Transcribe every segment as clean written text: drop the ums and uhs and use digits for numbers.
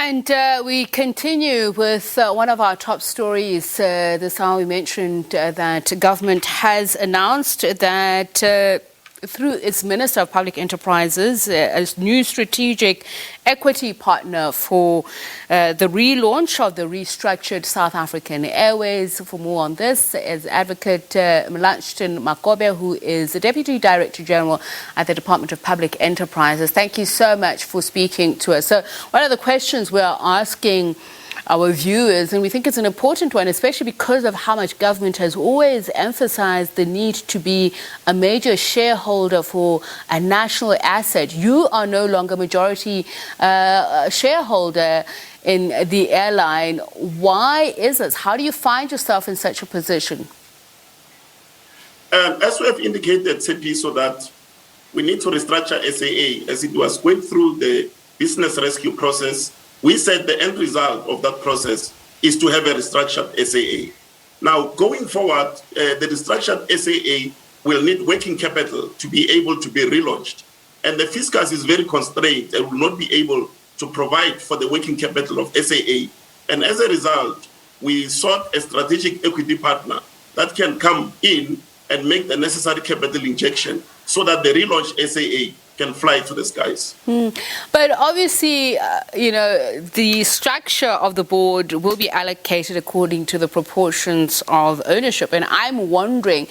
And we continue with one of our top stories. This hour we mentioned that government has announced that through its Minister of Public Enterprises, a new strategic equity partner for the relaunch of the restructured South African Airways. For more on this is Advocate Melanchton Makobe, who is the Deputy Director General at the Department of Public Enterprises. Thank you so much for speaking to us. So one of the questions we're asking our viewers, and we think it's an important one, especially because of how much government has always emphasized the need to be a major shareholder for a national asset. You are no longer majority shareholder in the airline. Why is this? How do you find yourself in such a position? As we have indicated, so that we need to restructure SAA as it was going through the business rescue process. We said the end result of that process is to have a restructured SAA. Now, going forward, the restructured SAA will need working capital to be able to be relaunched. And the fiscus is very constrained and will not be able to provide for the working capital of SAA. And as a result, we sought a strategic equity partner that can come in and make the necessary capital injection so that the relaunched SAA can fly to the skies. But obviously, the structure of the board will be allocated according to the proportions of ownership. And I'm wondering,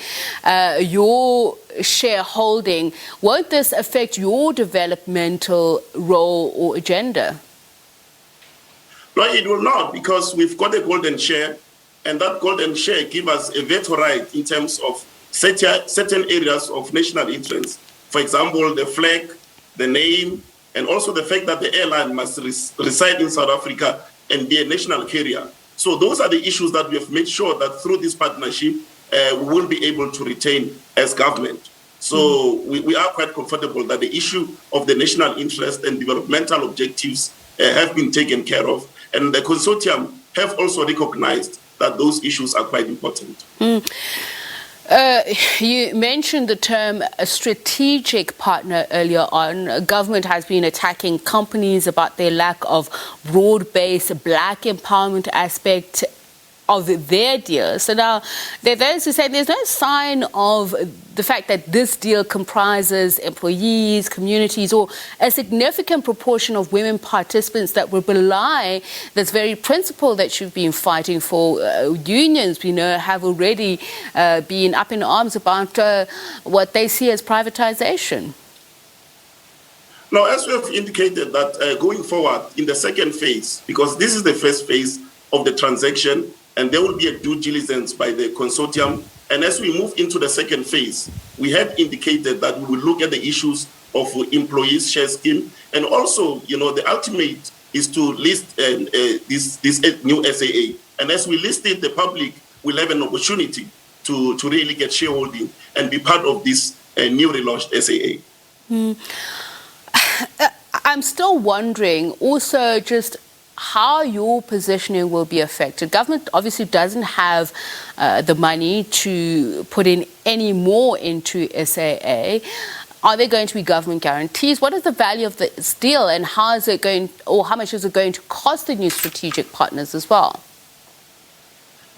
your shareholding, won't this affect your developmental role or agenda? No, it will not, because we've got a golden share, and that golden share gives us a veto right in terms of certain areas of national interest. For example, the flag, the name, and also the fact that the airline must reside in South Africa and be a national carrier. So those are the issues that we have made sure that through this partnership, we will be able to retain as government. So we are quite comfortable that the issue of the national interest and developmental objectives have been taken care of. And the consortium have also recognized that those issues are quite important. You mentioned the term a strategic partner earlier on. Government has been attacking companies about their lack of broad-based black empowerment aspect of their deal. So now there are those who say there's no sign of the fact that this deal comprises employees, communities, or a significant proportion of women participants that will belie this very principle that you've been fighting for. Unions, we know, have already been up in arms about what they see as privatization. Now, as we have indicated that going forward in the second phase, because this is the first phase of the transaction, and there will be a due diligence by the consortium. And as we move into the second phase, we have indicated that we will look at the issues of employees share scheme. And also, the ultimate is to list this new SAA. And as we list it, the public will have an opportunity to really get shareholding and be part of this new relaunched SAA. I'm still wondering also just how your positioning will be affected. Government obviously doesn't have the money to put in any more into SAA. Are there going to be government guarantees? What is the value of this deal, and how is it going, or how much is it going to cost the new strategic partners as well?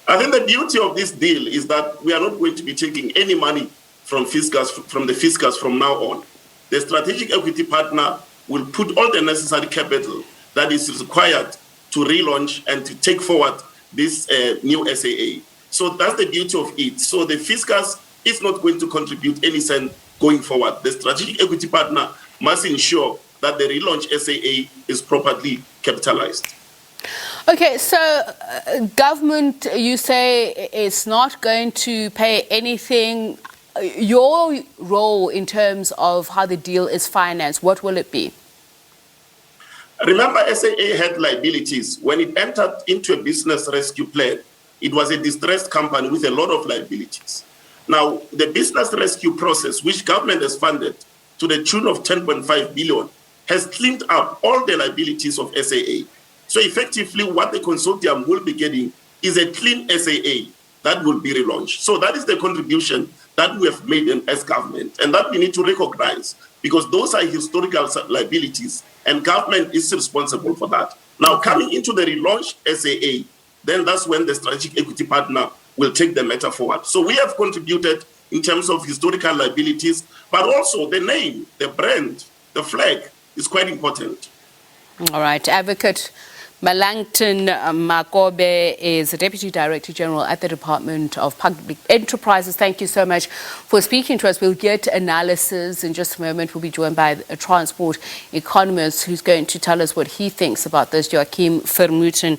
I think the beauty of this deal is that we are not going to be taking any money from the fiscus from now on. The strategic equity partner will put all the necessary capital that is required to relaunch and to take forward this new SAA. So that's the beauty of it. So the fiscus is not going to contribute any cent going forward. The strategic equity partner must ensure that the relaunch SAA is properly capitalized. Okay, so government, you say, is not going to pay anything. Your role in terms of how the deal is financed, what will it be? Remember, SAA had liabilities. When it entered into a business rescue plan, it was a distressed company with a lot of liabilities. Now, the business rescue process, which government has funded to the tune of 10.5 billion, has cleaned up all the liabilities of SAA. So effectively, what the consortium will be getting is a clean SAA that will be relaunched. So that is the contribution that we have made as government, and that we need to recognize, because those are historical liabilities, and government is responsible for that. Now, coming into the relaunched SAA, then that's when the strategic equity partner will take the matter forward. So we have contributed in terms of historical liabilities, but also the name, the brand, the flag is quite important. All right. Advocate Melanchton Makobe is the Deputy Director General at the Department of Public Enterprises. Thank you so much for speaking to us. We'll get analysis in just a moment. We'll be joined by a transport economist who's going to tell us what he thinks about this, Joachim Vermuten.